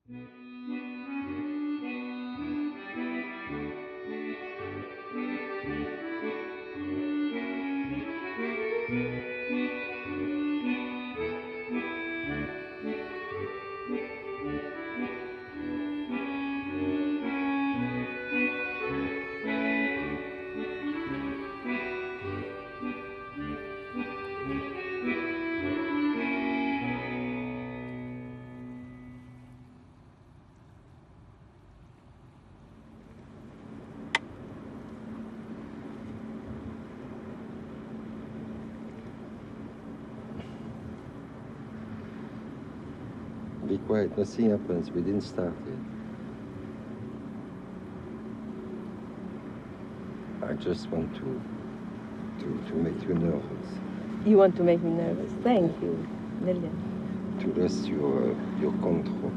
Be quiet, nothing happens, we didn't start yet. I just want to make you nervous. You want to make me nervous? Thank you, Lillian. To lose your control.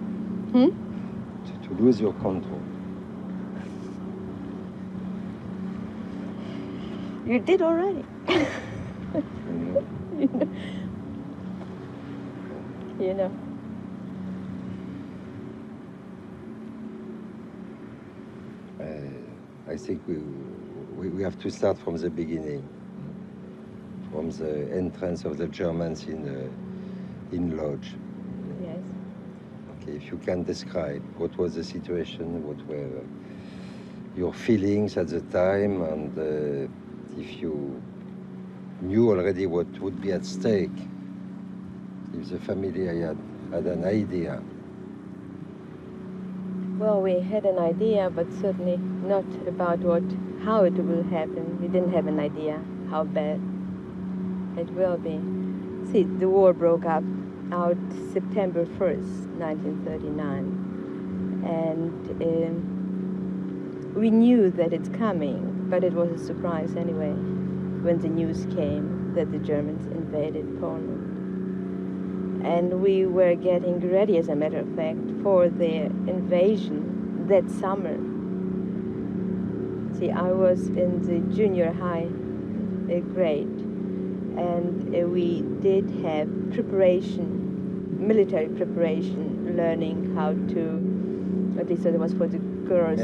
To lose your control. You did already. You know. I think we have to start from the beginning, from the entrance of the Germans in Lodge. Yes. Okay, if you can describe what was the situation, what were your feelings at the time, and if you knew already what would be at stake, if the family had an idea. Well, we had an idea, but certainly not about how it will happen. We didn't have an idea how bad it will be. See, the war broke out September 1st, 1939. And we knew that it's coming, but it was a surprise anyway when the news came that the Germans invaded Poland. And we were getting ready, as a matter of fact, for their invasion that summer. See, I was in the junior high grade, and we did have military preparation, learning how to, at least it was for the girls,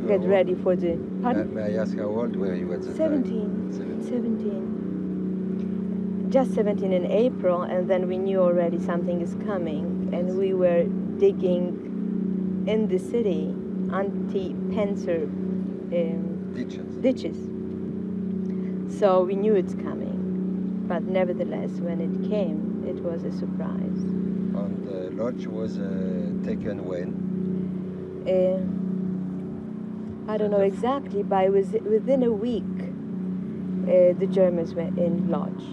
get ready for the... Pardon? May I ask how old were you at the time? 17. Just 17 in April, and then we knew already something is coming, and we were digging in the city anti-panzer ditches. So we knew it's coming, but nevertheless, when it came, it was a surprise. And the lodge was taken when? I don't know exactly, but within a week, the Germans were in Lodge.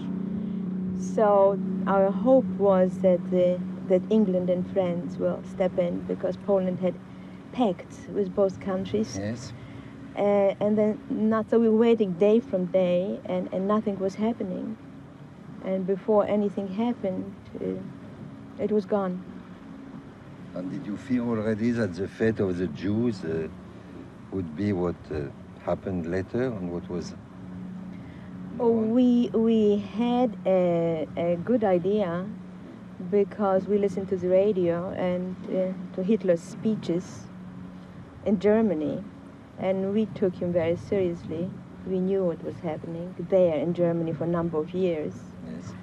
So our hope was that England and France will step in, because Poland had pacts with both countries. Yes. And then so we were waiting day from day, and nothing was happening. And before anything happened, it was gone. And did you feel already that the fate of the Jews would be what happened later, and what was... We had a good idea, because we listened to the radio and to Hitler's speeches in Germany, and we took him very seriously. We knew what was happening there in Germany for a number of years. Yes.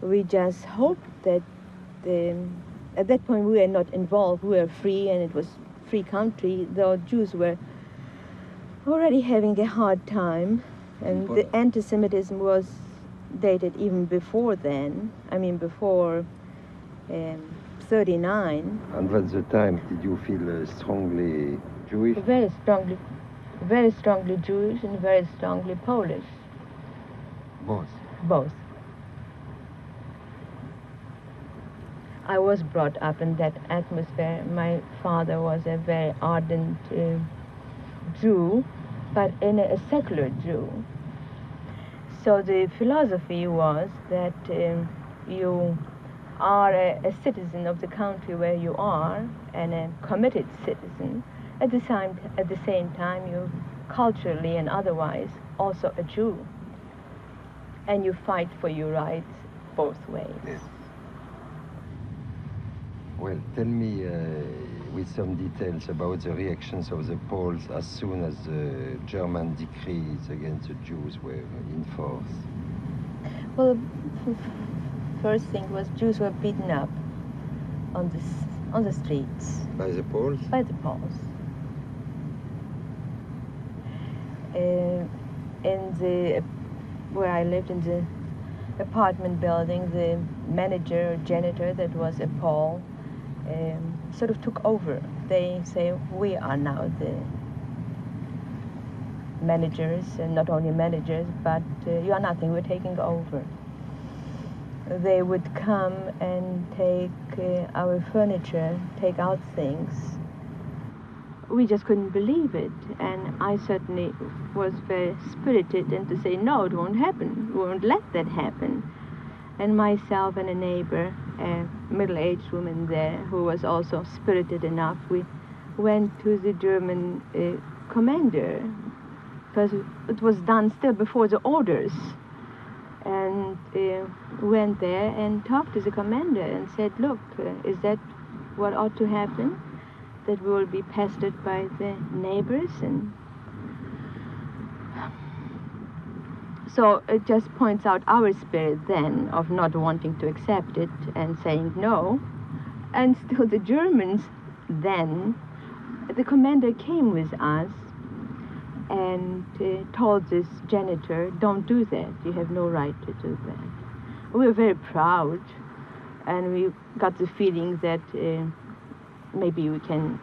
We just hoped that at that point we were not involved. We were free, and it was a free country, though Jews were already having a hard time. And the anti-Semitism was dated even before then. I mean, before 39. And at the time, did you feel strongly Jewish? Very strongly Jewish and very strongly Polish. Both. I was brought up in that atmosphere. My father was a very ardent Jew, but in a secular Jew. So the philosophy was that you are a citizen of the country where you are, and a committed citizen. At the same time, you culturally and otherwise also a Jew, and you fight for your rights both ways. Yes. Well, tell me, we with some details about the reactions of the Poles as soon as the German decrees against the Jews were in force? Well, first thing was Jews were beaten up on the streets. By the Poles? By the Poles. Where I lived in the apartment building, the manager or janitor that was a Pole sort of took over. They say, we are now the managers, and not only managers, but you are nothing, we're taking over. They would come and take our furniture, take out things. We just couldn't believe it, and I certainly was very spirited and to say, no, it won't happen, we won't let that happen. And myself and a neighbor, a middle-aged woman there, who was also spirited enough, we went to the German commander, because it was done still before the orders, and went there and talked to the commander and said, look, is that what ought to happen? That we will be pestered by the neighbors? And so it just points out our spirit then of not wanting to accept it and saying no. And still the Germans then, the commander came with us and told this janitor, don't do that, you have no right to do that. We were very proud, and we got the feeling that maybe we can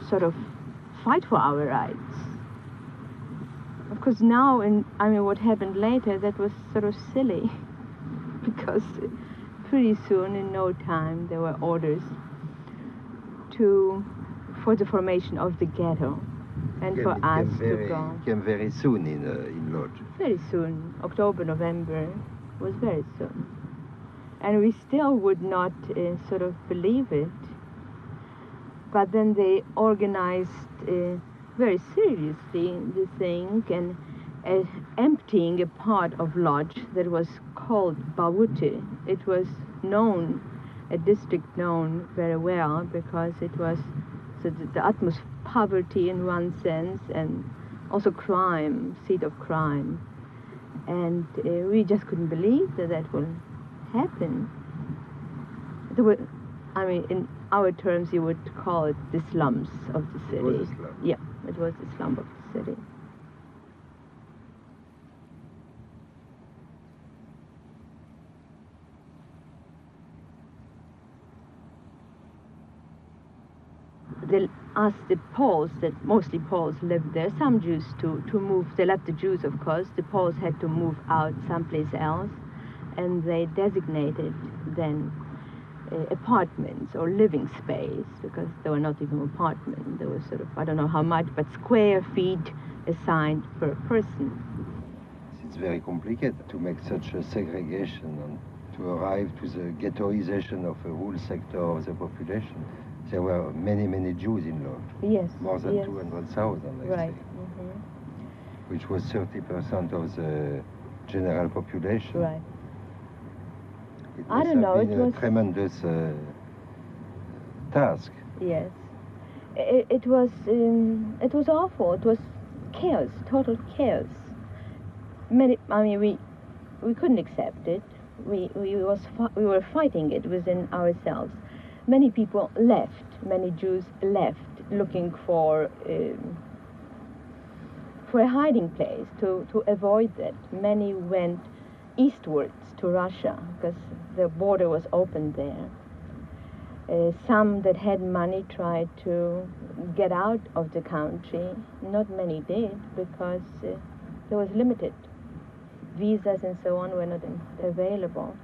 sort of fight for our rights. Of course now, what happened later, that was sort of silly, because pretty soon, in no time, there were orders for the formation of the ghetto, and for us to go. It came very soon in Lodz. Very soon, October, November, was very soon. And we still would not sort of believe it. But then they organized very seriously the thing, and emptying a part of Lodz that was called Bawute. It was known, a district known very well, because it was the utmost poverty in one sense, and also crime, seat of crime. And we just couldn't believe that that would happen. There were, in our terms, you would call it the slums of the city. It was a slum. Yeah, it was the slum of the city. They asked the Poles, that mostly Poles lived there, some Jews to move. They left the Jews, of course. The Poles had to move out someplace else, and they designated then apartments or living space, because there were not even apartments. There was sort of, I don't know how much, but square feet assigned per person. It's very complicated to make such a segregation and to arrive to the ghettoization of a whole sector of the population. There were many, many Jews in Lodz. Yes. More than yes. 200,000, I Right. think, which was 30% of the general population. Right. It I must don't know, have been it a was- tremendous task. Yes. It was awful. It was chaos, total chaos. We couldn't accept it. We were fighting it within ourselves. Many people left. Many Jews left, looking for a hiding place to avoid that. Many went eastwards to Russia, because the border was open there. Some that had money tried to get out of the country. Not many did, because there was limited. Visas and so on were not available.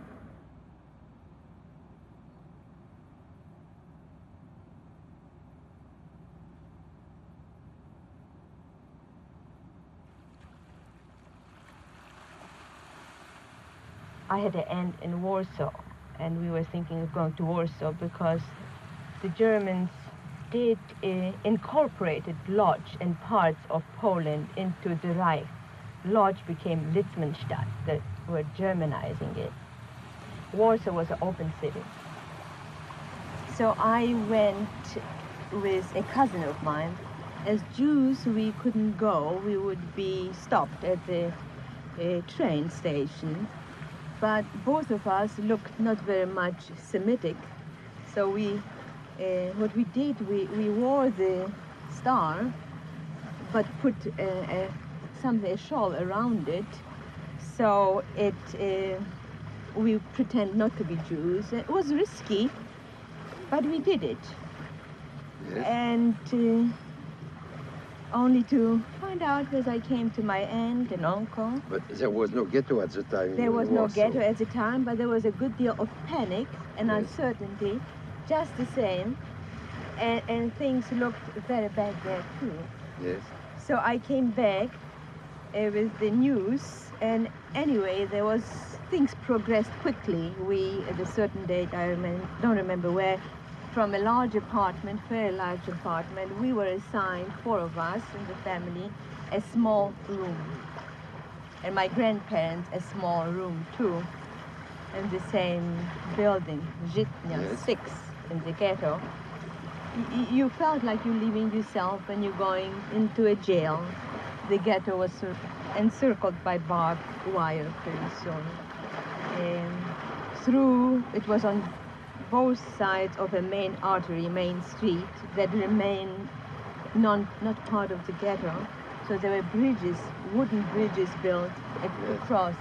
I had to end in Warsaw, and we were thinking of going to Warsaw because the Germans did incorporated Lodz and parts of Poland into the Reich. Lodz became Litzmannstadt. They were Germanizing it. Warsaw was an open city. So I went with a cousin of mine. As Jews, we couldn't go. We would be stopped at the train station. But both of us looked not very much Semitic. So what we did, we wore the star, but put a shawl around it. So we pretend not to be Jews. It was risky, but we did it. Yes. And only to find out as I came to my aunt and uncle. But there was no ghetto at the time. There was no Warsaw. ghetto at the time, but there was a good deal of panic and Yes. uncertainty, just the same. And things looked very bad there too. Yes. So I came back with the news, and anyway, things progressed quickly. We, at a certain date, don't remember where, from a large apartment, very large apartment, we were assigned, 4 of us in the family, a small room. And my grandparents, a small room too, in the same building, Żytnia, Yes. 6, in the ghetto. You felt like you're leaving yourself and you're going into a jail. The ghetto was encircled by barbed wire pretty soon. It was on both sides of a main artery, main street, that remained not part of the ghetto. So there were bridges, wooden bridges built across.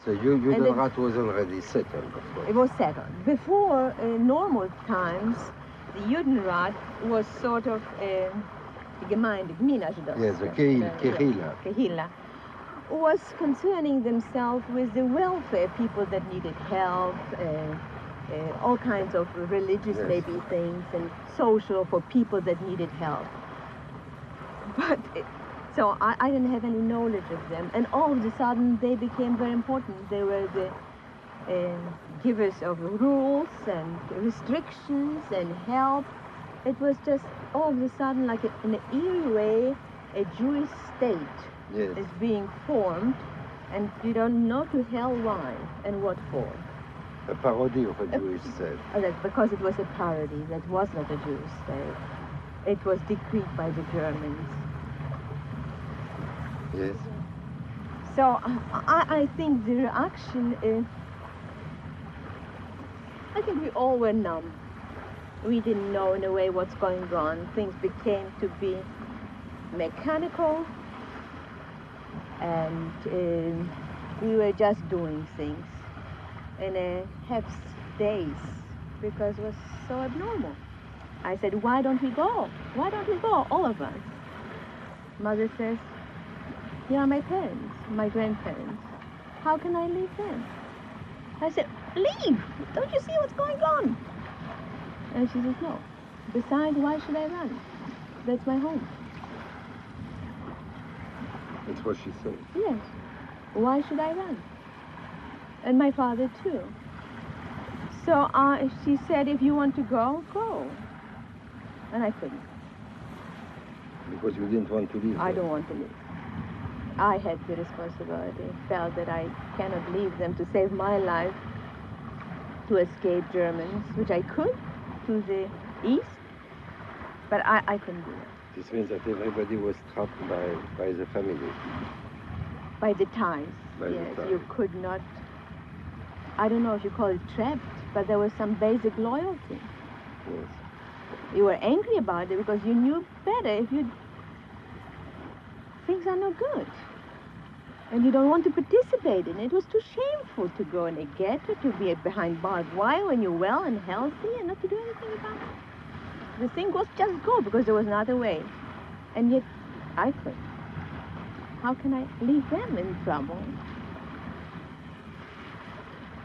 So Judenrat was already settled, of course. It was settled. Before normal times, the Judenrat was sort of a Gemeinde, Gmina, Yes, the Kehila. Was concerning themselves with the welfare, people that needed help, all kinds of religious Yes. maybe things, and social for people that needed help. But so I didn't have any knowledge of them, and all of a sudden they became very important. They were the givers of rules and restrictions and help. It was just all of a sudden, like in an eerie way, a Jewish state Yes. is being formed, and you don't know to hell why and what for. A parody of a Jewish state. That's because it was a parody. That was not a Jewish state. It was decreed by the Germans. Yes. So I think the reaction is, I think we all were numb. We didn't know in a way what's going on. Things became to be mechanical, and we were just doing things in a half days because it was so abnormal. I said, why don't we go? Why don't we go, all of us? Mother says, here are my parents, my grandparents. How can I leave them? I said, leave! Don't you see what's going on? And she says, no. Besides, why should I run? That's my home. That's what she said. Yes. Why should I run? And my father too. So she said, if you want to go, go. And I couldn't. Because you didn't want to leave. I don't want to leave. I had the responsibility, felt that I cannot leave them to save my life, to escape Germans, which I could, to the east, but I couldn't do it. This means that everybody was trapped by the family. By the ties, By the yes. ties. You could not, I don't know if you call it trapped, but there was some basic loyalty. Yes. You were angry about it because you knew better things are no good. And you don't want to participate in it. It was too shameful to go in a ghetto, to be behind barbed wire when you're well and healthy and not to do anything about it. The thing was just go because there was no other way. And yet I could. How can I leave them in trouble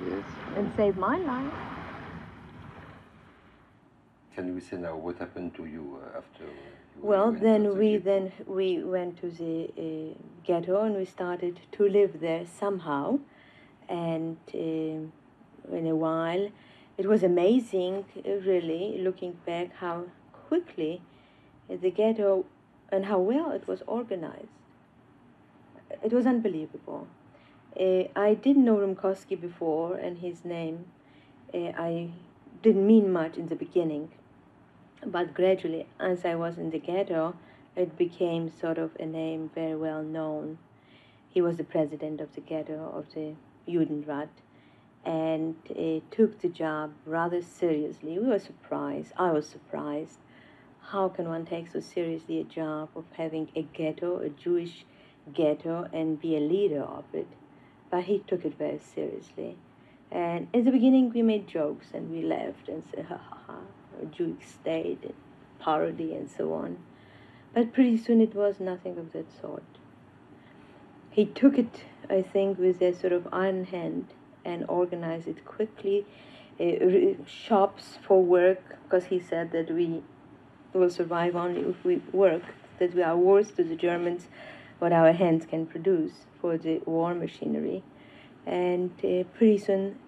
Yes. and save my life? Can we say now what happened to you after? Well, went then to the we ghetto? went to the ghetto and we started to live there somehow. And in a while, it was amazing, really, looking back, how quickly the ghetto and how well it was organized. It was unbelievable. I didn't know Rumkowski before, and his name I didn't mean much in the beginning. But gradually, as I was in the ghetto, it became sort of a name very well known. He was the president of the ghetto, of the Judenrat, and took the job rather seriously. We were surprised. I was surprised. How can one take so seriously a job of having a ghetto, a Jewish ghetto, and be a leader of it? But he took it very seriously. And in the beginning, we made jokes and we laughed and said, ha ha ha, a Jewish state, and parody, and so on. But pretty soon it was nothing of that sort. He took it, I think, with a sort of iron hand and organized it quickly. Shops for work, because he said that we will survive only if we work, that we are worth to the Germans what our hands can produce for the war machinery. And pretty soon,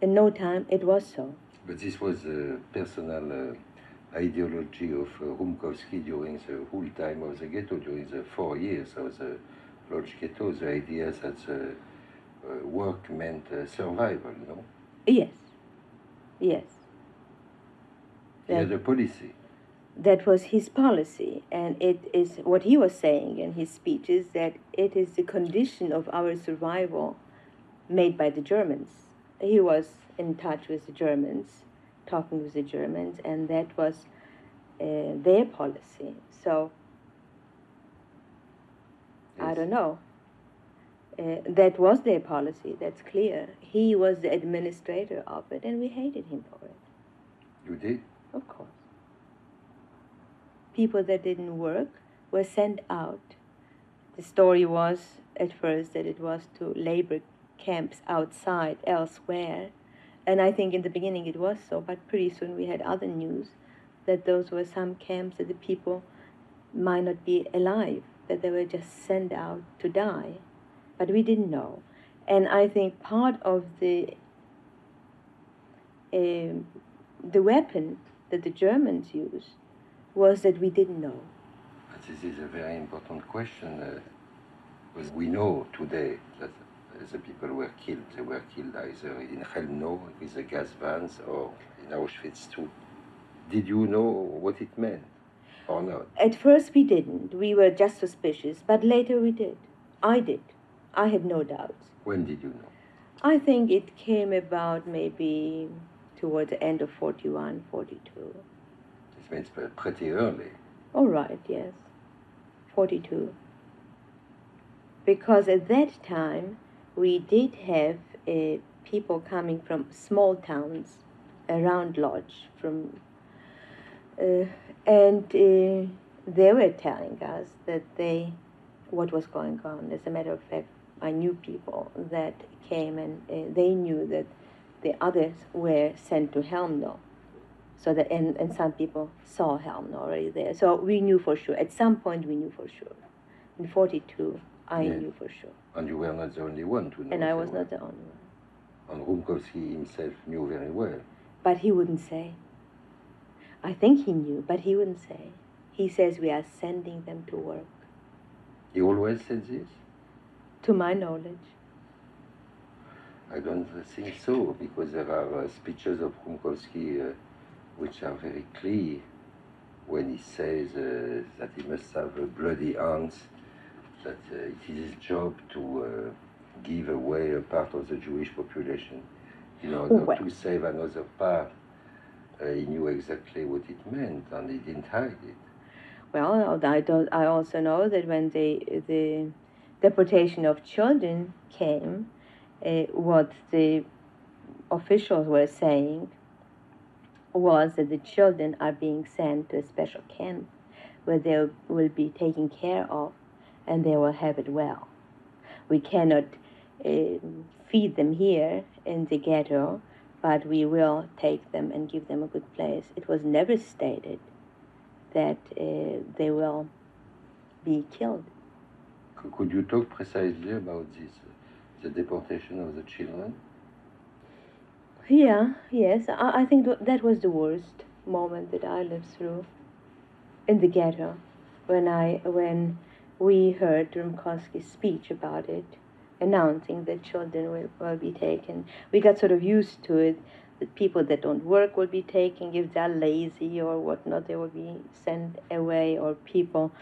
in no time, it was so. But this was a personal ideology of Rumkowski during the whole time of the ghetto, during the 4 years of the Lodz ghetto, the idea that work meant survival, no? Yes, yes. He had a policy. That was his policy, and it is what he was saying in his speeches, that it is the condition of our survival made by the Germans. He was in touch with the Germans, talking with the Germans, and that was their policy. So, yes. I don't know. That was their policy, that's clear. He was the administrator of it, and we hated him for it. You did? Of course. People that didn't work were sent out. The story was at first that it was to labor camps outside, elsewhere. And I think in the beginning it was so, but pretty soon we had other news that those were some camps that the people might not be alive, that they were just sent out to die. But we didn't know. And I think part of the weapon that the Germans used was that we didn't know. But this is a very important question, because we know today that the people were killed. They were killed either in Chelmno with the gas vans or in Auschwitz too. Did you know what it meant or not? At first we didn't. We were just suspicious, but later we did. I did. I had no doubts. When did you know? I think it came about maybe towards the end of 41, 42. This means pretty early. All right, yes. 42. Because at that time, we did have people coming from small towns around Lodz, and they were telling us that what was going on. As a matter of fact, I knew people that came and they knew that the others were sent to Chelmno. So that, and some people saw Chelmno already there. So we knew for sure. At some point we knew for sure. In 42, I knew for sure. And you were not the only one to know. And I was not the only one. And Rumkowski himself knew very well. But he wouldn't say. I think he knew, but he wouldn't say. He says we are sending them to work. He always said this? To my knowledge. I don't think so, because there are speeches of Rumkowski which are very clear when he says that he must have bloody hands, that it is his job to give away a part of the Jewish population in order to save another part. He knew exactly what it meant, and he didn't hide it. Well, I also know that when the deportation of children came, what the officials were saying was that the children are being sent to a special camp where they will be taken care of and they will have it well. We cannot feed them here in the ghetto, but we will take them and give them a good place. It was never stated that they will be killed. Could you talk precisely about this, the deportation of the children? Yeah, yes. I think that was the worst moment that I lived through in the ghetto. when we heard Rumkowski's speech about it, announcing that children will be taken. We got sort of used to it, that people that don't work will be taken, if they're lazy or whatnot, they will be sent away, or people,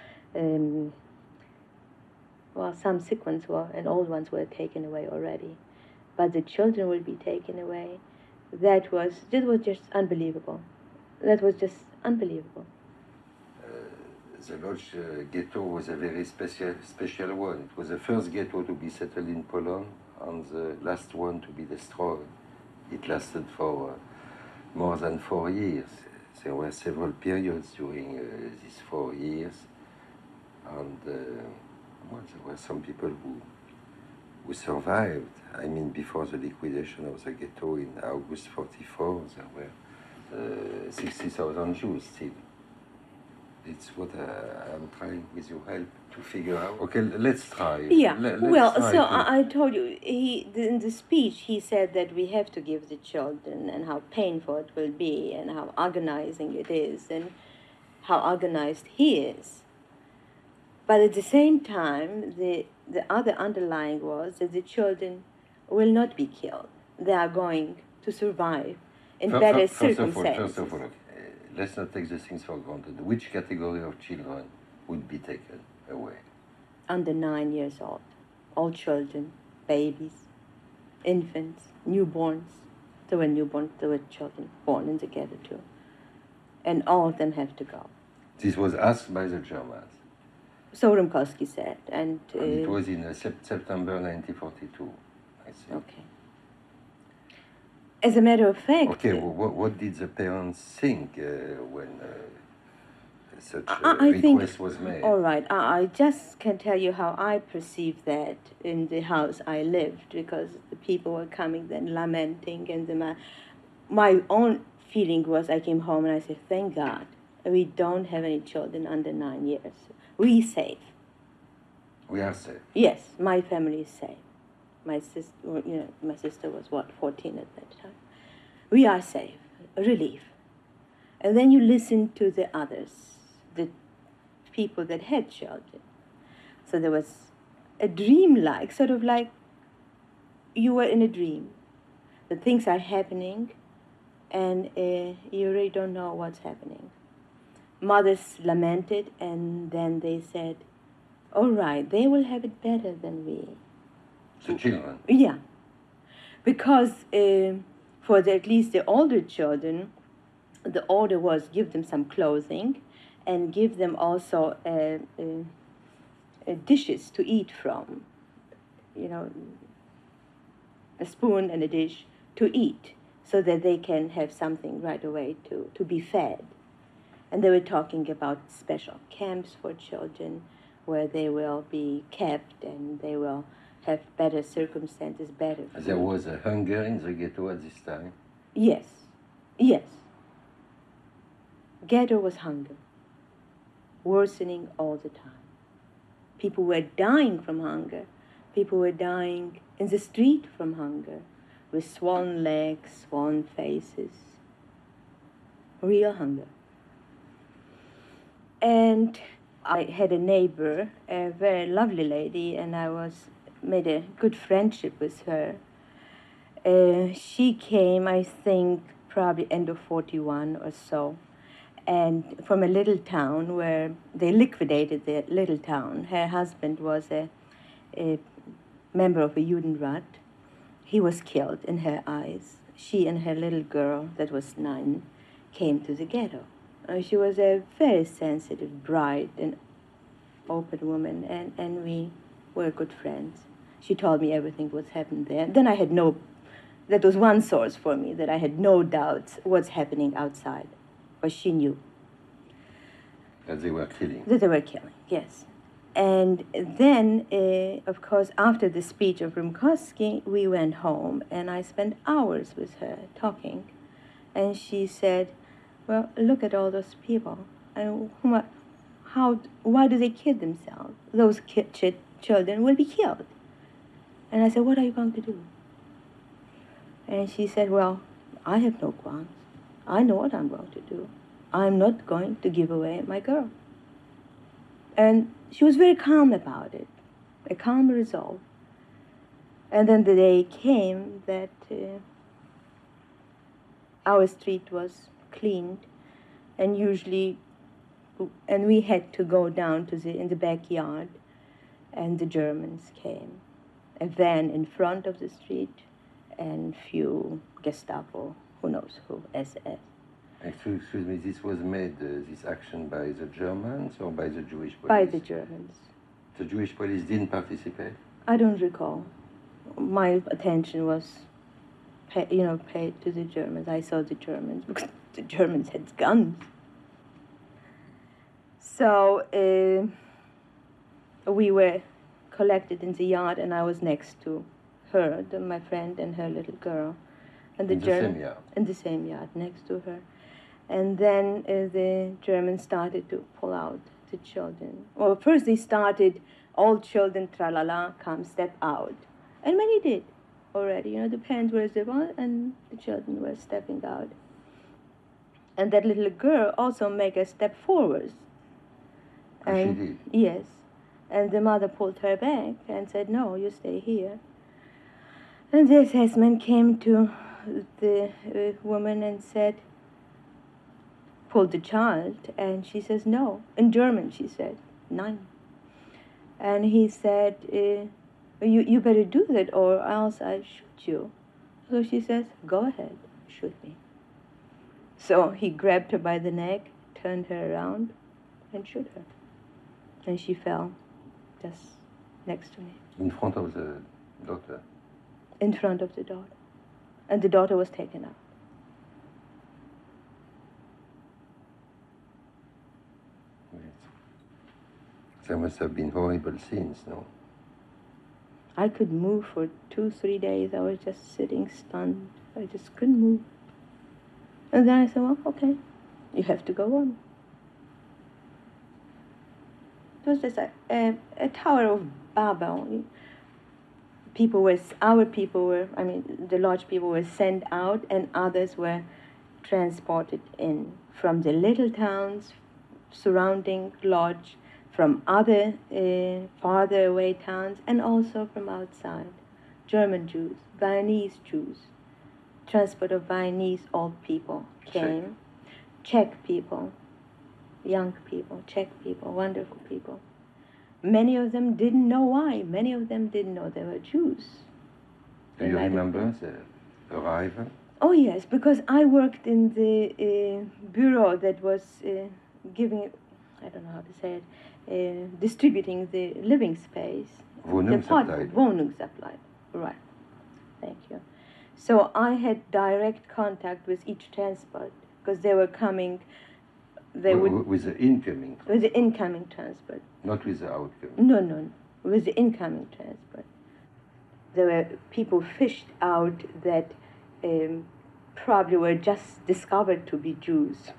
well, some sick ones were, and old ones were taken away already. But the children will be taken away. That was just unbelievable. That was just unbelievable. The Lodz ghetto was a very special one. It was the first ghetto to be settled in Poland and the last one to be destroyed. It lasted for more than 4 years. There were several periods during these 4 years, and well, there were some people who survived. I mean, before the liquidation of the ghetto in August 44, there were 60,000 Jews still. It's what I'm trying with your help to figure out. Okay, let's try. Yeah. Let's try I told you, in the speech he said that we have to give the children, and how painful it will be, and how agonizing it is, and how organized he is. But at the same time, the other underlying was that the children will not be killed. They are going to survive in better circumstances. First of all, let's not take the things for granted. Which category of children would be taken away? Under 9 years old. All children, babies, infants, newborns. There were newborns, there were children born in the ghetto too. And all of them have to go. This was asked by the Germans. So Rumkowski said. And it was in September 1942, I think. Okay. As a matter of fact... Okay, what did the parents think when such a request was made? All right, I just can tell you how I perceived that in the house I lived, because the people were coming then lamenting, and my own feeling was, I came home and I said, thank God, we don't have any children under 9 years. We safe. We are safe. Yes, my family is safe. My sister was 14 at that time. We are safe, relief. And then you listen to the others, the people that had children. So there was a dream-like, sort of like you were in a dream. The things are happening, and you really don't know what's happening. Mothers lamented, and then they said, all right, they will have it better than we. The children? Yeah. Because for at least the older children, the order was give them some clothing and give them also dishes to eat from. You know, a spoon and a dish to eat, so that they can have something right away to be fed. And they were talking about special camps for children where they will be kept and they will have better circumstances, better food. There was a hunger in the ghetto at this time? Yes, yes. Ghetto was hunger, worsening all the time. People were dying from hunger. People were dying in the street from hunger, with swollen legs, swollen faces. Real hunger. And I had a neighbor, a very lovely lady, and I made a good friendship with her. She came, I think, probably end of 41 or so, and from a little town where they liquidated the little town. Her husband was a member of a Judenrat. He was killed in her eyes. She and her little girl, that was 9, came to the ghetto. She was a very sensitive, bright, and open woman, and we were good friends. She told me everything was happened there. Then I had that was one source for me, that I had no doubts what's happening outside, but she knew. That they were killing. That they were killing, yes. And then, of course, after the speech of Rumkowski, we went home, and I spent hours with her talking. And she said, well, look at all those people. And why do they kill themselves? Those children will be killed. And I said, what are you going to do? And she said, well, I have no qualms. I know what I'm going to do. I'm not going to give away my girl. And she was very calm about it, a calm resolve. And then the day came that our street was cleaned, and we had to go down in the backyard, and the Germans came. A van in front of the street, and few Gestapo, who knows who, SS. Excuse me, this was made, this action by the Germans or by the Jewish police? By the Germans. The Jewish police didn't participate? I don't recall. My attention was, paid to the Germans. I saw the Germans because the Germans had guns. So we were collected in the yard, and I was next to her, my friend, and her little girl. And in the same yard? In the same yard, next to her. And then the Germans started to pull out the children. Well, first they started, all children, tra-la-la, come, step out. And many did already. The parents were as they were, and the children were stepping out. And that little girl also made a step forward. And she did? Yes. And the mother pulled her back and said, no, you stay here. And the assessment came to the woman and said, pulled the child, and she says, no. In German, she said, nein. And he said, you better do that or else I shoot you. So she says, go ahead, shoot me. So he grabbed her by the neck, turned her around, and shoot her. And she fell just next to me. In front of the daughter? In front of the daughter. And the daughter was taken out. There must have been horrible scenes, no? I could move for 2-3 days. I was just sitting stunned. I just couldn't move. And then I said, well, okay, you have to go on. It was just a Tower of Babel. Our people were, the lodge people were sent out, and others were transported in from the little towns surrounding lodge, from other farther away towns, and also from outside. German Jews, Viennese Jews, transport of Viennese old people came, Czech people, young people, Czech people, wonderful people. Many of them didn't know why. Many of them didn't know they were Jews. Do you remember the arrival? Oh yes, because I worked in the bureau that was giving, I don't know how to say it, distributing the living space. Wohnungsabteilung, right. Thank you. So I had direct contact with each transport because they were coming. With the incoming transport? With the incoming transport. Not with the outgoing? No. With the incoming transport. There were people fished out that probably were just discovered to be Jews.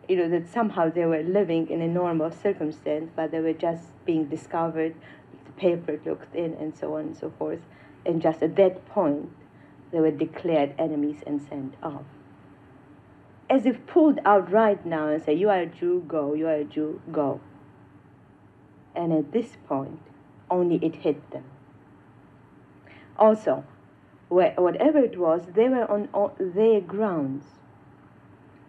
That somehow they were living in a normal circumstance, but they were just being discovered, the paper looked in, and so on and so forth. And just at that point, they were declared enemies and sent off. As if pulled out right now and say, you are a Jew, go, you are a Jew, go. And at this point, only it hit them. Also, whatever it was, they were on their grounds,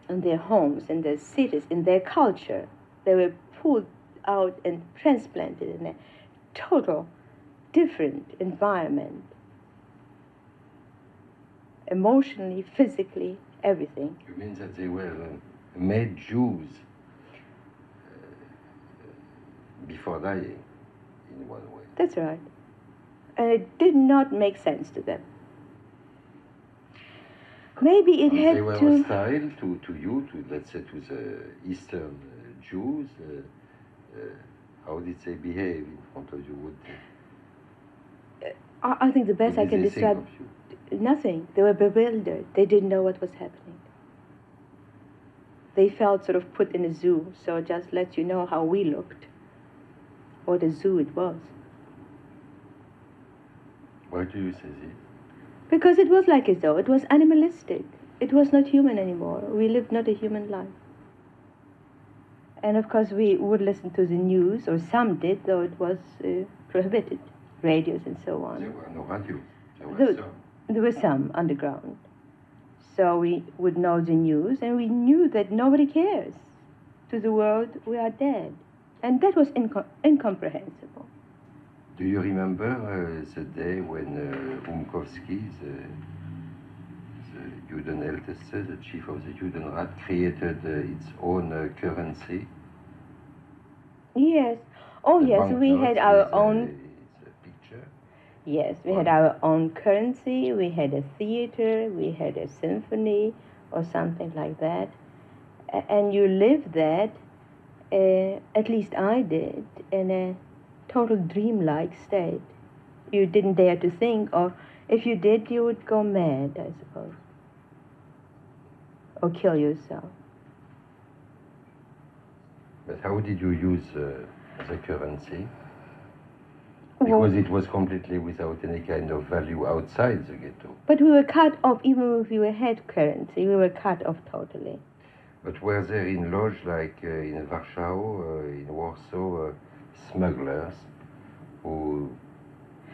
in their homes, in their cities, in their culture. They were pulled out and transplanted in a total different environment. Emotionally, physically, everything. You mean that they were made Jews before dying, in one way? That's right. And it did not make sense to them. Maybe it had to... They were hostile to you, let's say, to the Eastern Jews. How did they behave in front of you? I think the best I can describe... Nothing. They were bewildered. They didn't know what was happening. They felt sort of put in a zoo, so it just lets you know how we looked. What a zoo it was. Why do you say this? Because it was like a zoo. It was animalistic. It was not human anymore. We lived not a human life. And of course we would listen to the news, or some did, though it was prohibited, radios and so on. There were no radios. There were some underground. So we would know the news, and we knew that nobody cares. To the world, we are dead. And that was incomprehensible. Do you remember the day when Umkowski, the Judenälteste, the chief of the Judenrat, created its own currency? Yes. Oh, The yes, we had our own... It's a picture. Yes, we had our own currency, we had a theater, we had a symphony, or something like that. And you lived that, at least I did, in a total dreamlike state. You didn't dare to think, or if you did, you would go mad, I suppose, or kill yourself. But how did you use the currency? Because it was completely without any kind of value outside the ghetto. But we were cut off, even if we had currency, we were cut off totally. But were there in Lodz, like in Warsaw, in Warsaw, smugglers,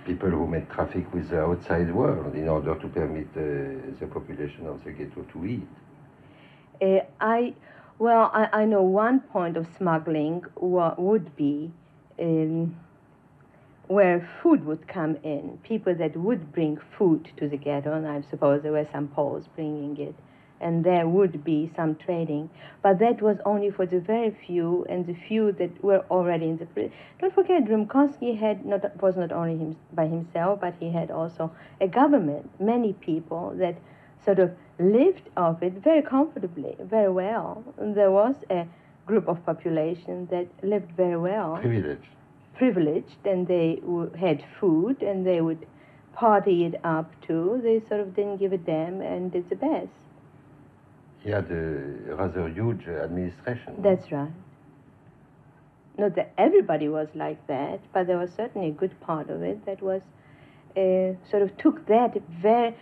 people who made traffic with the outside world in order to permit the population of the ghetto to eat? I know one point of smuggling would be where food would come in, people that would bring food to the ghetto, and I suppose there were some Poles bringing it, and there would be some trading, but that was only for the very few, and the few that were already in the prison. Don't forget, Rumkowski was not only by himself, but he had also a government, many people that sort of lived off it very comfortably, very well. And there was a group of population that lived very well. Privileged, and they had food, and they would party it up too. They sort of didn't give a damn and did the best. He had a rather huge administration. That's right. Not that everybody was like that, but there was certainly a good part of it that was sort of took that very,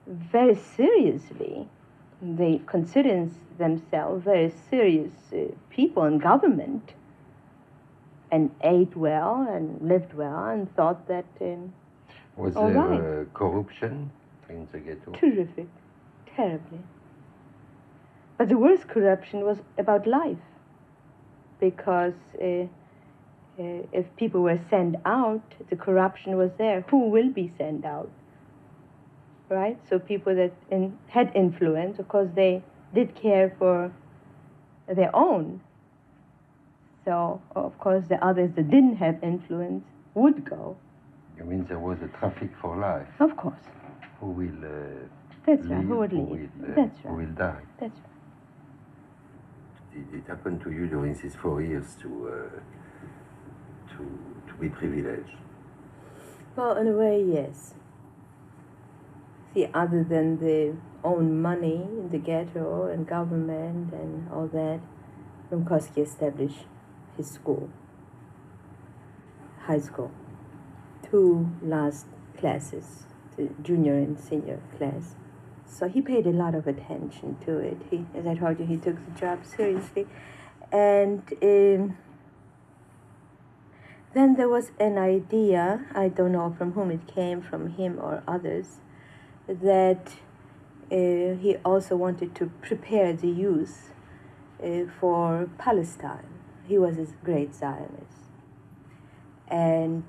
very seriously. They considered themselves very serious people in government, and ate well and lived well and thought that was there corruption in the ghetto? Terrific, terribly. But the worst corruption was about life, because if people were sent out, the corruption was there. Who will be sent out? Right? So people that had influence, of course, they did care for their own. So, of course, the others that didn't have influence would go. You mean there was a traffic for life? Of course. Who will That's leave, right. Who would leave? That's right. Who will die? That's right. Did it happen to you during these 4 years to be privileged? Well, in a way, yes. See, other than the own money in the ghetto and government and all that, Rumkowski established his school, high school, 2 last classes, the junior and senior class. So he paid a lot of attention to it. As I told you, he took the job seriously. And then there was an idea, I don't know from whom it came, from him or others, that he also wanted to prepare the youth for Palestine. He was a great Zionist. And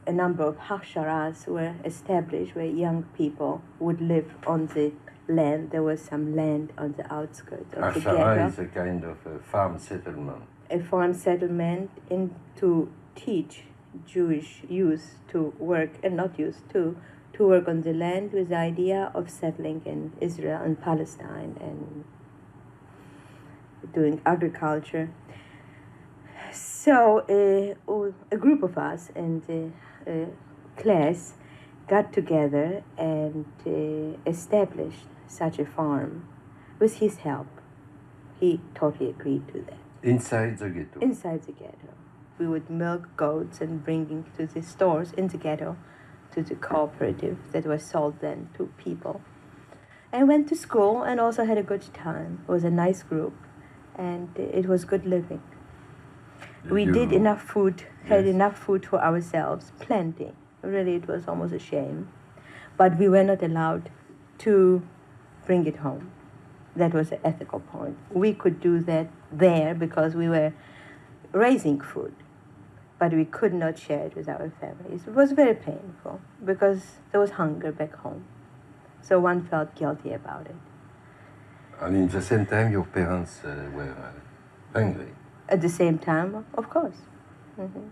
a number of haksharas were established where young people would live on the land. There was some land on the outskirts of the ghetto. Hashara is a kind of a farm settlement. A farm settlement to teach Jewish youth to work, and not youth too, to work on the land with the idea of settling in Israel and Palestine and doing agriculture. So a group of us in the class got together and established such a farm with his help. He totally agreed to that. Inside the ghetto? Inside the ghetto. We would milk goats and bring them to the stores in the ghetto, to the cooperative that was sold then to people. And went to school and also had a good time. It was a nice group. and it was good living. We You- did enough food, had Yes. enough food for ourselves, plenty. Really, it was almost a shame. But we were not allowed to bring it home. That was the ethical point. We could do that there because we were raising food, but we could not share it with our families. It was very painful because there was hunger back home. So one felt guilty about it. And in the same time, your parents were hungry. At the same time, of course. Mhm.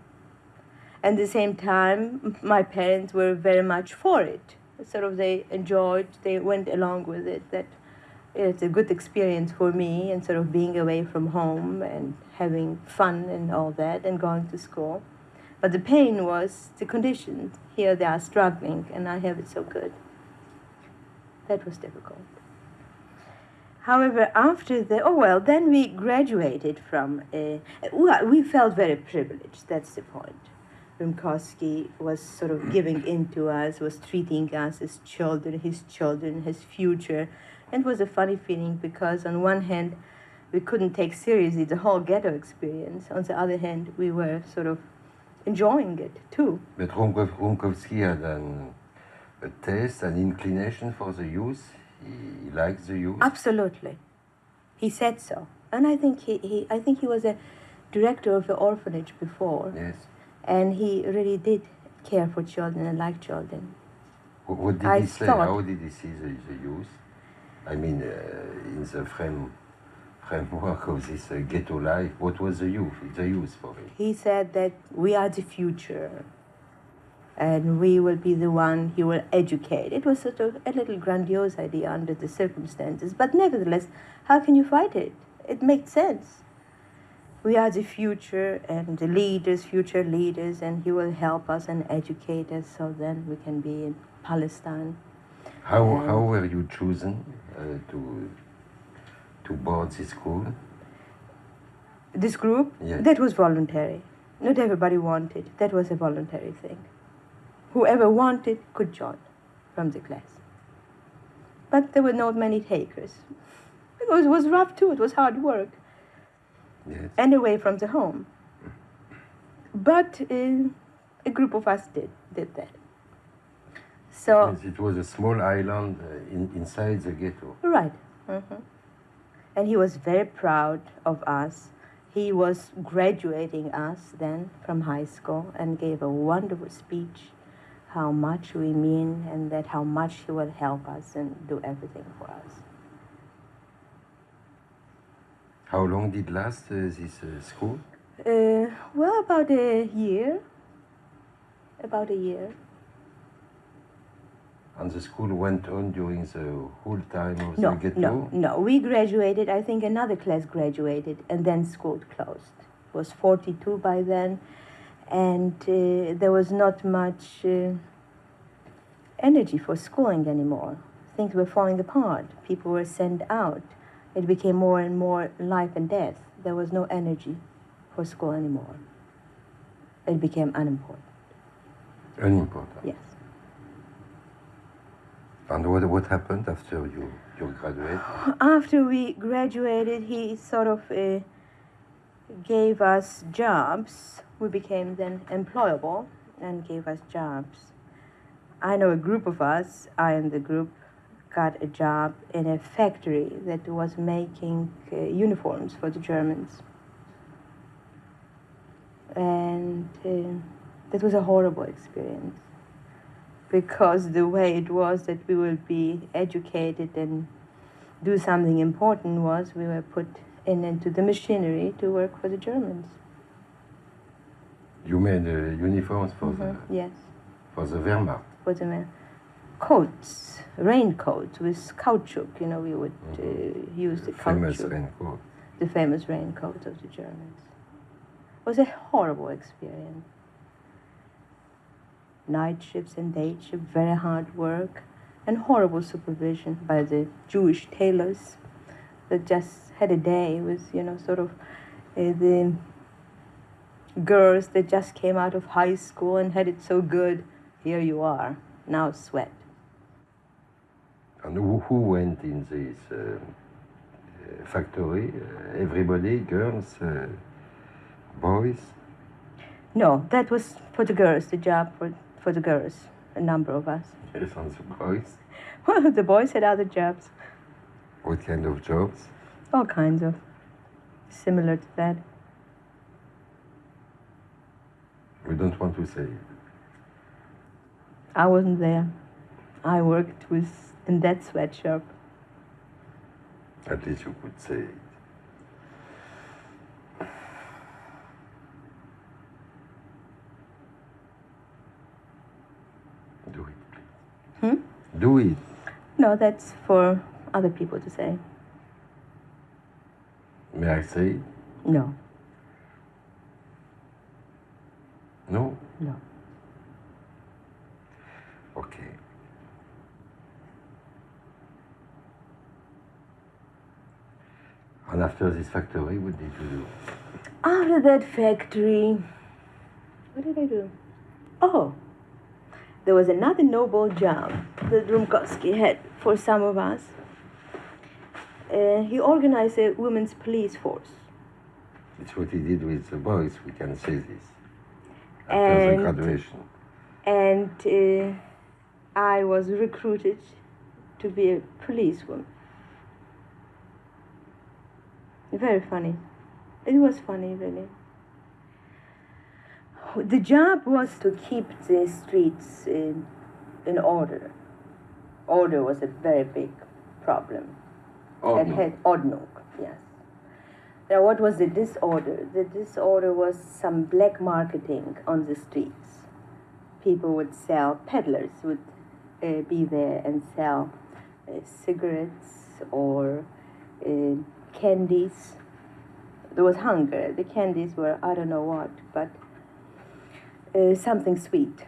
At the same time, my parents were very much for it. Sort of they enjoyed, they went along with it, that it's a good experience for me and sort of being away from home and having fun and all that and going to school. But the pain was the conditions. Here they are struggling and I have it so good. That was difficult. However, after then we graduated from, we felt very privileged, that's the point. Rimkowski was sort of giving in to us, was treating us as children, his future. And it was a funny feeling because on one hand, we couldn't take seriously the whole ghetto experience. On the other hand, we were sort of enjoying it too. But Rimkowski had a taste, an inclination for the youth. He liked the youth. Absolutely. He said so. And I think he was a director of the orphanage before. Yes. And he really did care for children and like children. What did he say? How did he see the youth? I mean, in the framework of this ghetto life, what was the youth for him? He said that we are the future, and we will be the one he will educate. It was sort of a little grandiose idea under the circumstances, but nevertheless, how can you fight it? It makes sense. We are the future and the leaders, future leaders, and he will help us and educate us so then we can be in Palestine. How were you chosen to board this school? This group? Yes. That was voluntary. Not everybody wanted. That was a voluntary thing. Whoever wanted could join from the class. But there were not many takers. It was rough too. It was hard work. Yes. And away from the home. But a group of us did that. So Yes, it was a small island inside the ghetto. right. Mm-hmm. And he was very proud of us. He was graduating us then from high school and gave a wonderful speech how much we mean and that how much he will help us and do everything for us. How long did last this school? Well, about a year. About a year. And the school went on during the whole time of the ghetto? No. We graduated, I think another class graduated, and then school closed. It was 42 by then, and there was not much energy for schooling anymore. Things were falling apart. People were sent out. It became more and more life and death. There was no energy for school anymore. It became unimportant. Unimportant? Yes. And what happened after you graduated? After we graduated, he sort of gave us jobs. We became then employable and gave us jobs. I know a group of us, I and the group, got a job in a factory that was making uniforms for the Germans. And that was a horrible experience, because the way it was that we will be educated and do something important was we were put into the machinery to work for the Germans. You made uniforms for Yes. for the Wehrmacht? For the coats, raincoats with caoutchouc, we would use the famous caoutchouc. raincoat. The famous raincoats of the Germans. It was a horrible experience. Night shifts and day shifts, very hard work, and horrible supervision by the Jewish tailors that just had a day with, the girls that just came out of high school and had it so good. Here you are, now sweat. And who went in this factory? Everybody, girls, boys? No, that was for the girls, the job for the girls, a number of us. Yes, and the boys? Well, the boys had other jobs, What kind of jobs? all kinds of, similar to that. We don't want to say it. I wasn't there. I worked in that sweatshop. At least you could say it. Do it, please. Do it. No, that's for other people to say. May I say it? No, No? no. Okay. And after this factory, what did you do? After that factory, what did I do? Oh, there was another noble job that Rumkowski had for some of us. He organized a women's police force. It's what he did with the boys, we can say this. After the graduation. And I was recruited to be a policewoman. Very funny. It was funny, really. The job was to keep the streets in order. Order was a very big problem. Ordnung, yes. Now, what was the disorder? The disorder was some black marketing on the streets. People would sell, peddlers would be there and sell cigarettes or candies. There was hunger. The candies were, I don't know what, but something sweet.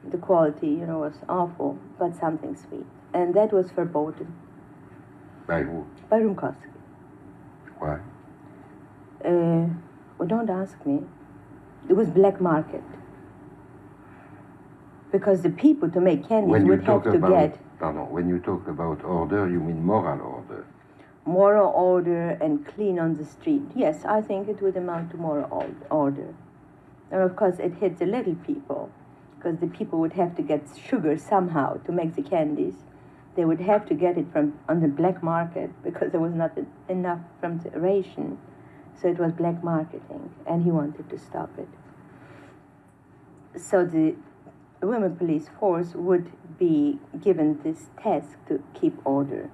The quality, was awful, but something sweet. And that was verboten. By who? By Rumkowski. Why? Well, don't ask me. It was black market. Because the people to make candies would have to get... Pardon, when you talk about order, you mean moral order? Moral order and clean on the street. Yes, I think it would amount to moral order. And of course, it hit the little people, because the people would have to get sugar somehow to make the candies. They would have to get it on the black market, because there was not enough from the ration. So it was black marketing, and he wanted to stop it. So the women police force would be given this task to keep order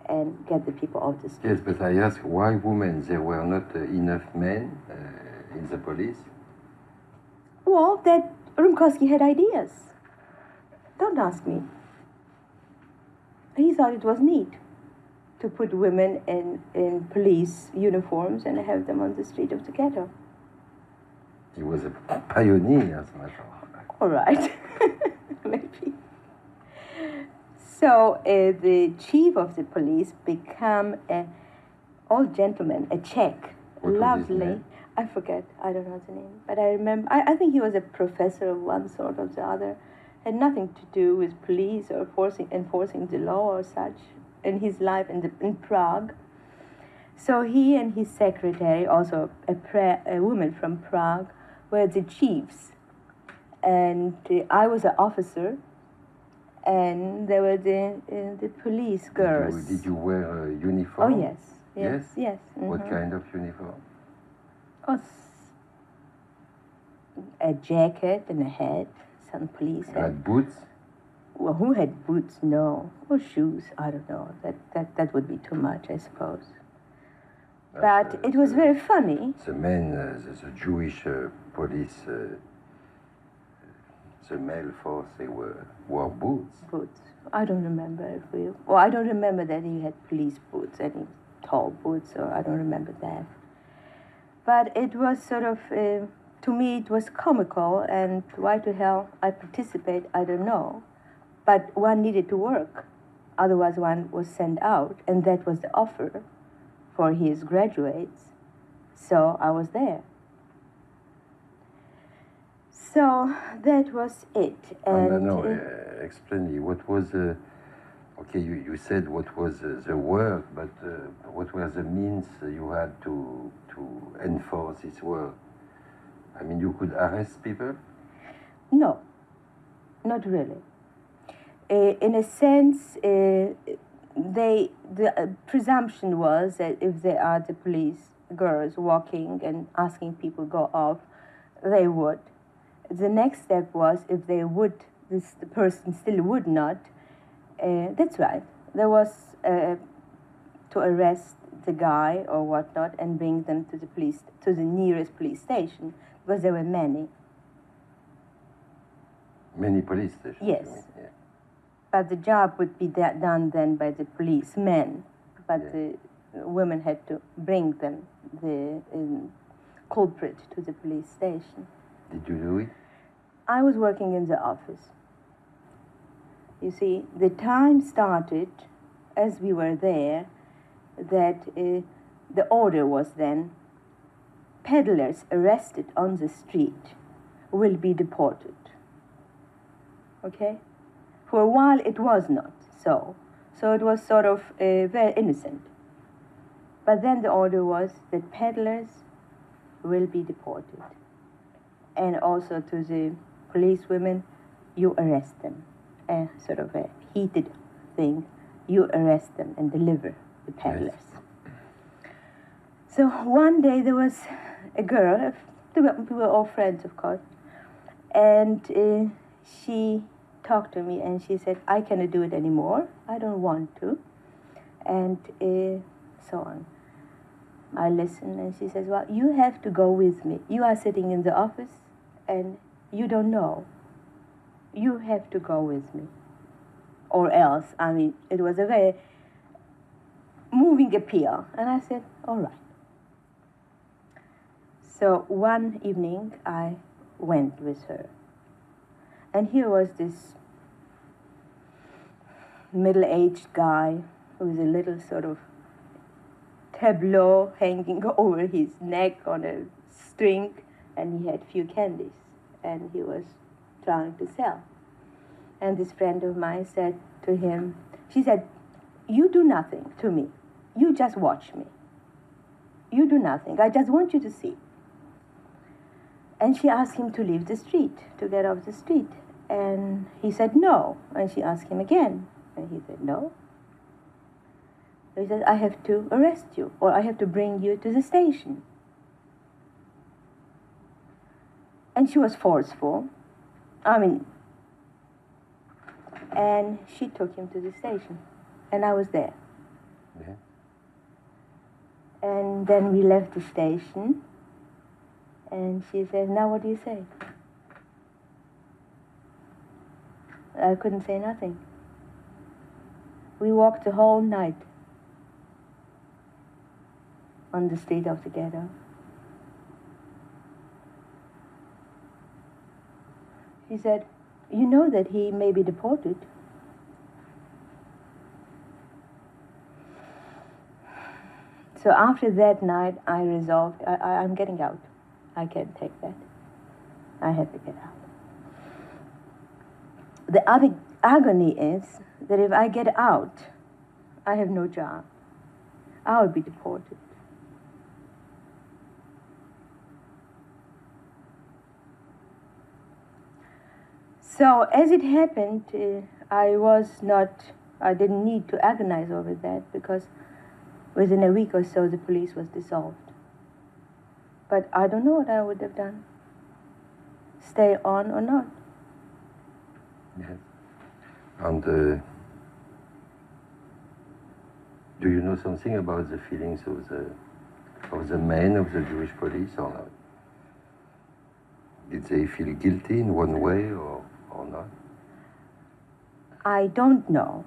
and get the people off the street. Yes, but I ask, why women? There were not enough men in the police? Well, that Rumkowski had ideas. Don't ask me. He thought it was neat to put women in police uniforms and have them on the street of the ghetto. He was a pioneer, as a matter of fact. All right, maybe. So the chief of the police became an old gentleman, a Czech, What was lovely. his name? I forget, I don't know the name, but I remember, I think he was a professor of one sort or the other. Had nothing to do with police or enforcing the law or such in his life in Prague. So he and his secretary, also a woman from Prague, were the chiefs. And I was an officer, and there were the police girls. Did you wear a uniform? Oh, yes. Yes. Mm-hmm. What kind of uniform? Oh, a jacket and a hat, some police hat. Had boots? Well, who had boots? No. Or shoes? I don't know. That would be too much, I suppose. But it was very funny. The men, the Jewish police, the male force, they wore boots. Boots. I don't remember I don't remember that he had police boots, any tall boots, or I don't remember that. But it was sort of, to me, it was comical, and why the hell I participate, I don't know. But one needed to work. Otherwise, one was sent out, and that was the offer for his graduates. So I was there. So that was it. And no, explain me, what was Okay, you said what was the work, but what were the means you had to enforce this work? I mean, you could arrest people? No, not really. In a sense, the presumption was that if there are the police girls walking and asking people go off, they would. The next step was if they would, the person still would not. That's right. There was to arrest the guy or whatnot and bring them to the nearest police station, because there were many. Many police stations? Yes. Yeah. But the job would be done then by the policemen. But Yeah. the women had to bring them, the culprit, to the police station. Did you do it? I was working in the office. You see, the time started as we were there that the order was then, peddlers arrested on the street will be deported. Okay? For a while it was not so. So it was sort of very innocent. But then the order was that peddlers will be deported. And also to the policewomen, you arrest them. Sort of a heated thing. You arrest them and deliver the peddlers. Yes. So one day there was a girl, we were all friends, of course, and she talked to me and she said, I cannot do it anymore, I don't want to, and so on. I listened and she says, well, you have to go with me. You are sitting in the office and you don't know. You have to go with me. Or else, I mean, it was a very moving appeal. And I said, all right. So one evening I went with her. And here was this middle-aged guy with a little sort of tableau hanging over his neck on a string, and he had few candies, and he was trying to sell. And this friend of mine said to him, she said, you do nothing to me. You just watch me. You do nothing. I just want you to see. And she asked him to leave the street, to get off the street. And he said no. And she asked him again. And he said no. He said, I have to arrest you, or I have to bring you to the station. And she was forceful. And she took him to the station. And I was there. Yeah. And then we left the station. And she said, now what do you say? I couldn't say nothing. We walked the whole night on the street of the ghetto. She said, you know that he may be deported. So after that night, I resolved, I'm getting out. I can't take that. I have to get out. The other agony is that if I get out, I have no job. I'll be deported. So as it happened, I didn't need to agonize over that, because within a week or so the police was dissolved. But I don't know what I would have done. Stay on or not. Yes. And do you know something about the feelings of the men of the Jewish police or not? Did they feel guilty in one way or not? I don't know.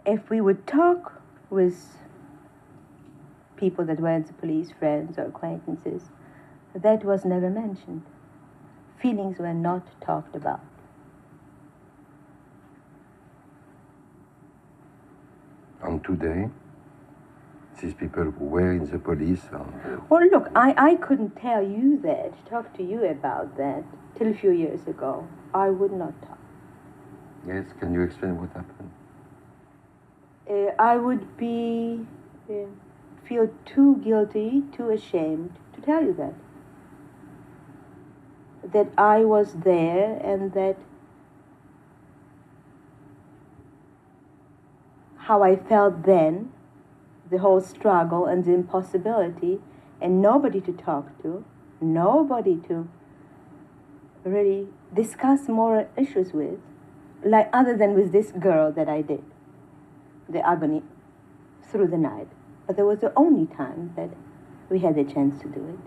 If we would talk with people that were in the police, friends or acquaintances, that was never mentioned. Feelings were not talked about. And today? these people who were in the police. Well, look, I couldn't tell you that, talk to you about that, till a few years ago. I would not talk. Yes, can you explain what happened? I would feel too guilty, too ashamed to tell you that. That I was there and that how I felt then, the whole struggle and the impossibility, and nobody to talk to, nobody to really discuss moral issues with, like other than with this girl that I did, the agony through the night. But there was the only time that we had the chance to do it.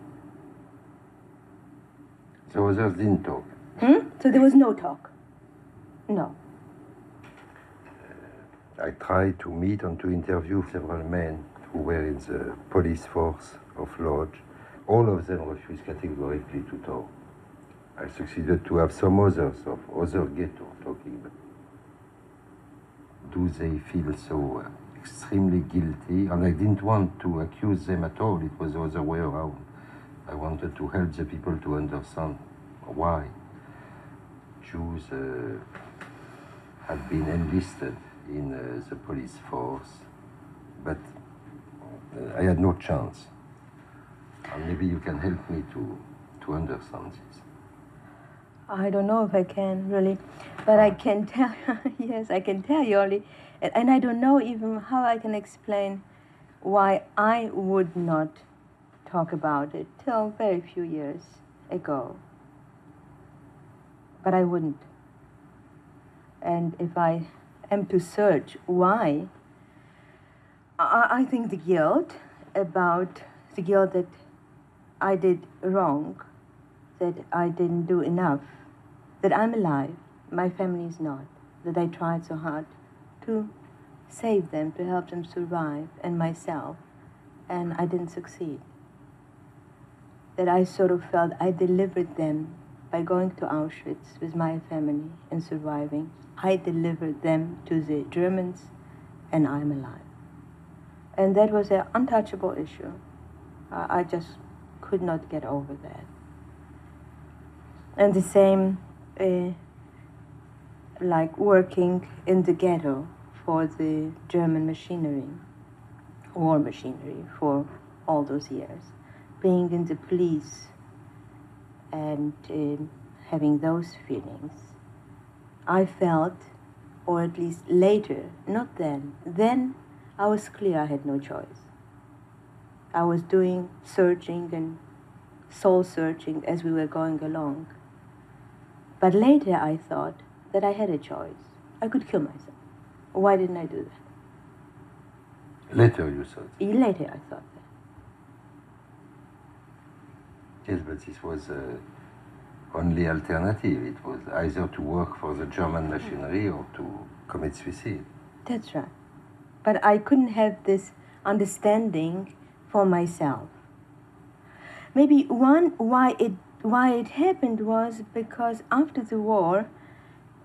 So others didn't talk? So there was no talk. No. I tried to meet and to interview several men who were in the police force of Lodge. All of them refused categorically to talk. I succeeded to have some others of other ghetto talking, but do they feel so extremely guilty? And I didn't want to accuse them at all. It was the other way around. I wanted to help the people to understand why Jews had been enlisted in the police force, but I had no chance. And maybe you can help me to understand this. I don't know if I can really, but I can tell, yes, I can tell you only, and I don't know even how I can explain why I would not talk about it till very few years ago. But I wouldn't. And if I am to search why, I think the guilt that I did wrong, that I didn't do enough, that I'm alive, my family is not, that I tried so hard to save them, to help them survive, and myself, and I didn't succeed. That I sort of felt I delivered them by going to Auschwitz with my family and surviving. I delivered them to the Germans, and I'm alive. And that was an untouchable issue. I just could not get over that. And the same, like working in the ghetto for the German machinery, war machinery, for all those years. Being in the police and having those feelings. I felt, or at least later, not then. Then I was clear I had no choice. I was doing searching and soul searching as we were going along. But later I thought that I had a choice. I could kill myself. Why didn't I do that? Later you thought? Later I thought that. Yes, but this was only alternative. It was either to work for the German machinery or to commit suicide. That's right. But I couldn't have this understanding for myself. Maybe why it happened was because after the war,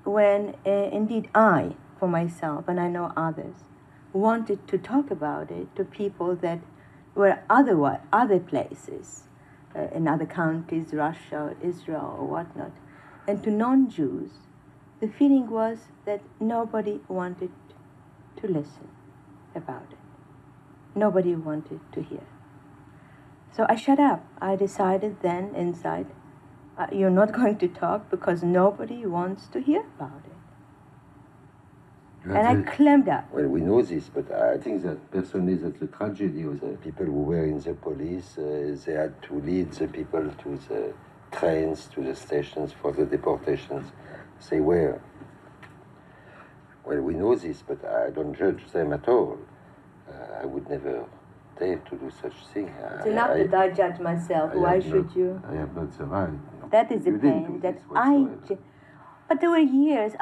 when indeed I, for myself, and I know others, wanted to talk about it to people that were other places, in other countries, Russia, or Israel, or whatnot, and to non-Jews, the feeling was that nobody wanted to listen about it. Nobody wanted to hear. So I shut up. I decided then inside, you're not going to talk because nobody wants to hear about it. And I climbed up. Well, we know this, but I think that personally that the tragedy of the people who were in the police, they had to lead the people to the trains, to the stations for the deportations. They were. Well, we know this, but I don't judge them at all. I would never dare to do such thing. It's enough that I judge myself. Why should you? I have not the right. That is the pain that I... But there were years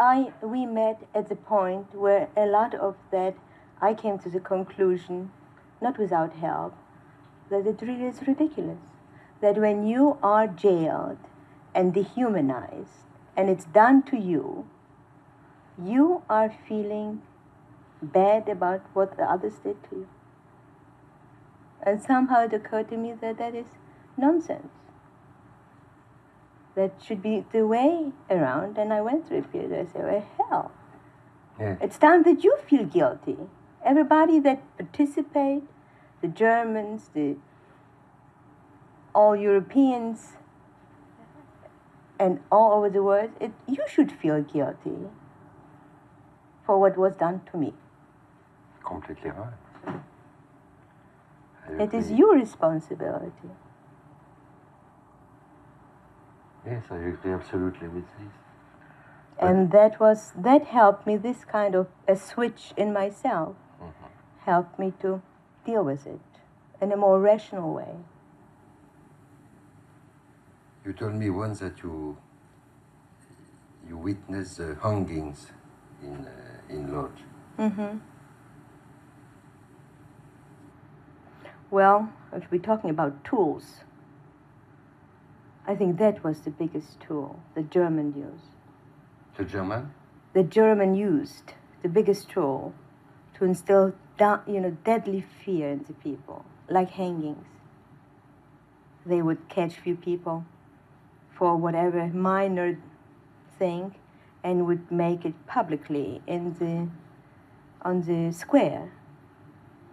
we met at the point where a lot of that, I came to the conclusion, not without help, that it really is ridiculous. That when you are jailed and dehumanized, and it's done to you, you are feeling bad about what the others did to you. And somehow it occurred to me that that is nonsense. That should be the way around. And I went through a period where I said, well, hell, Yeah. it's time that you feel guilty. Everybody that participate, the Germans, all Europeans, and all over the world, you should feel guilty for what was done to me. Completely right. It is your responsibility. Yes, I agree absolutely with this. And that helped me, this kind of a switch in myself, helped me to deal with it in a more rational way. You told me once that you witnessed the hangings in Lodz. Mm-hmm. Well, if we're talking about tools, I think that was the biggest tool the German used. The German? The German used the biggest tool to instill deadly fear into people, like hangings. They would catch few people for whatever minor thing and would make it publicly on the square.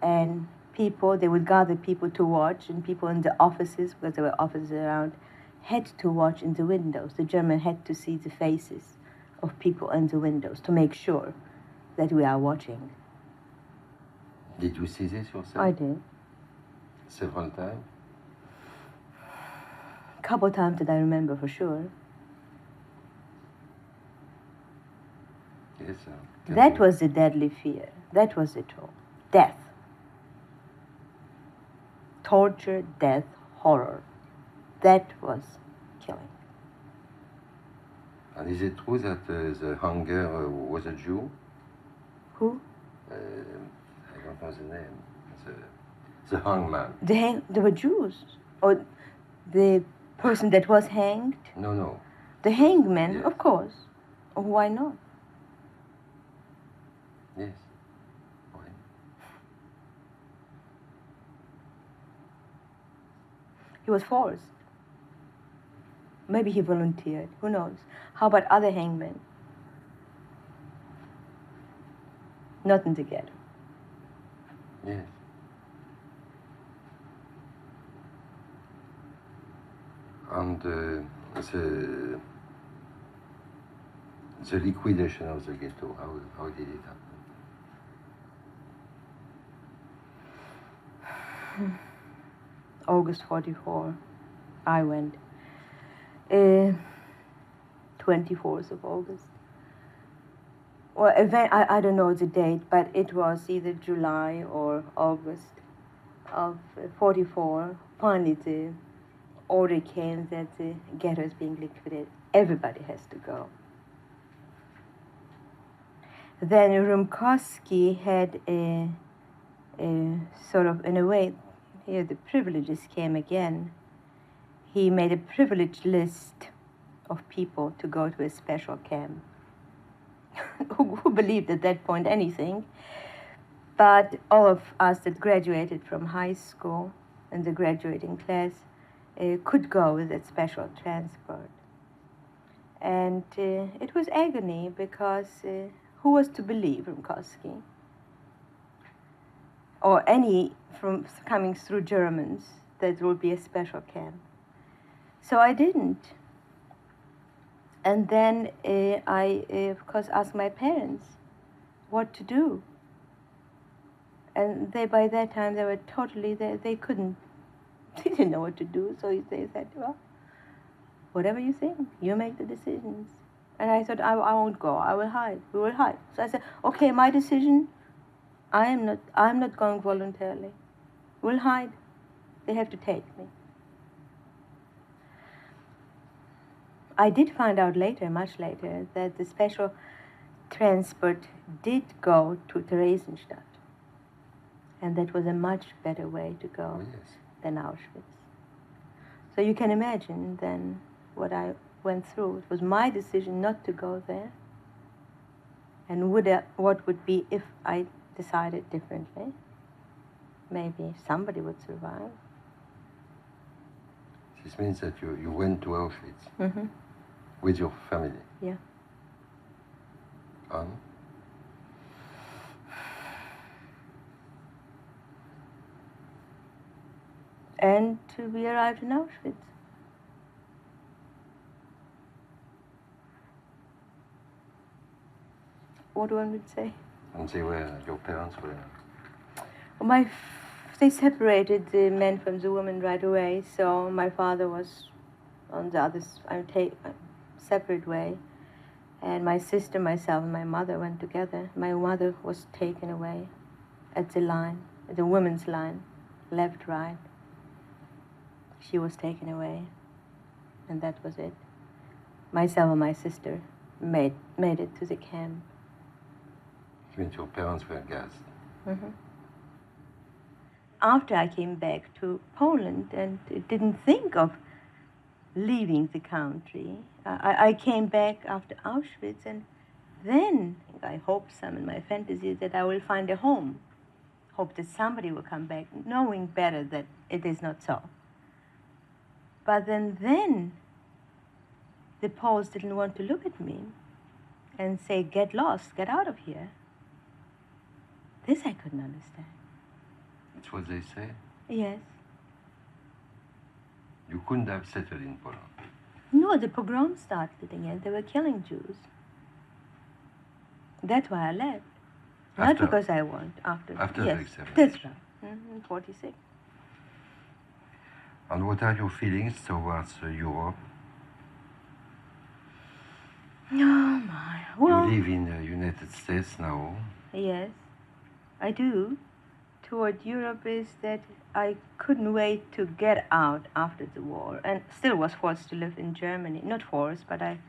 And they would gather people to watch, and people in the offices, because there were offices around, had to watch in the windows. The German had to see the faces of people in the windows to make sure that we are watching. Did you see this yourself? I did. Several times? A couple times that I remember for sure. Yes, sir. That was the deadly fear. That was the tool. Death. Torture, death, horror. That was killing. And is it true that the hanger was a Jew? Who? I don't know the name. The hangman. They were Jews. Or the person that was hanged? No. The hangman, Yes. of course. Why not? Yes. Why? He was forced. Maybe he volunteered. Who knows? How about other hangmen? Not in the ghetto. Yes. And the liquidation of the ghetto, how did it happen? August 44, I went. 24th of August. Well, I don't know the date, but it was either July or August of 44. Finally, the order came that the ghetto is being liquidated. Everybody has to go. Then Rumkowski had a sort of, in a way, here the privileges came again. He made a privileged list of people to go to a special camp who believed at that point anything. But all of us that graduated from high school in the graduating class could go with that special transport. And it was agony because who was to believe Rumkowski? Or any from coming through Germans that there would be a special camp. So I didn't. And then I, of course, asked my parents what to do. And by that time, they were totally, they didn't know what to do. So they said, well, whatever you think, you make the decisions. And I thought, I won't go, I will hide, we will hide. So I said, okay, my decision, I'm not going voluntarily. We'll hide, they have to take me. I did find out later, much later, that the special transport did go to Theresienstadt. And that was a much better way to go than Auschwitz. So you can imagine then what I went through. It was my decision not to go there. And what would be if I decided differently. maybe somebody would survive. This means that you went to Auschwitz Mm-hmm. with your family. Yeah. And And we arrived in Auschwitz. What do you want me to say? and your parents were. They separated the men from the women right away, so my father was on the other separate way, and my sister, myself, and my mother went together. My mother was taken away at the line, the women's line, left, right. She was taken away, and that was it. Myself and my sister made it to the camp. It means your parents were gassed. Mm-hmm. After I came back to Poland and didn't think of leaving the country, I came back after Auschwitz, and then I hoped some in my fantasy that I will find a home. Hope that somebody will come back, knowing better that it is not so. But then the Poles didn't want to look at me and say, "Get lost, get out of here." This I couldn't understand. That's what they say. Yes. You couldn't have settled in Poland. No, the pogrom started again. They were killing Jews. That's why I left. Not because I want. After yes, the examination. That's right. In 46. And what are your feelings towards Europe? Oh my. Well, You live in the United States now. yes, I do. Toward Europe is that I couldn't wait to get out after the war, and still was forced to live in Germany. Not forced, but I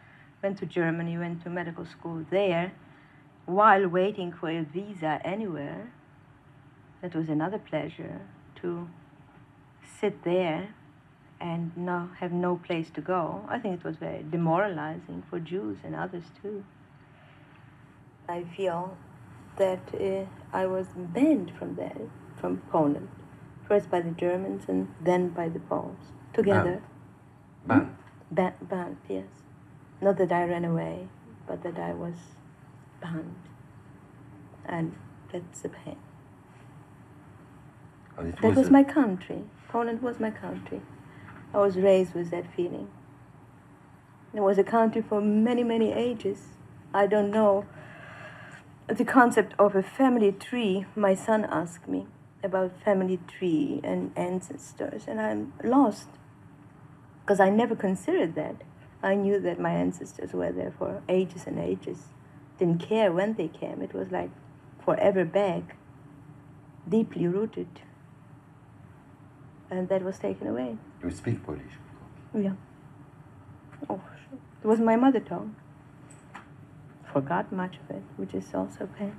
went to Germany, went to medical school there, while waiting for a visa anywhere. That was another pleasure, to sit there and have no place to go. I think it was very demoralizing for Jews and others too. I feel that I was banned from there, from Poland, first by the Germans and then by the Poles, together. Banned? Banned, yes. Not that I ran away, but that I was banned. And that's a pain. And That was my country. Poland was my country. I was raised with that feeling. It was a country for many, many ages. I don't know the concept of a family tree. My son asked me about family tree and ancestors, and I'm lost because I never considered that. I knew that my ancestors were there for ages and ages. Didn't care when they came. It was like forever back, deeply rooted. And that was taken away. You speak Polish? Yeah. Oh, it was my mother tongue. Forgot much of it, which is also pain.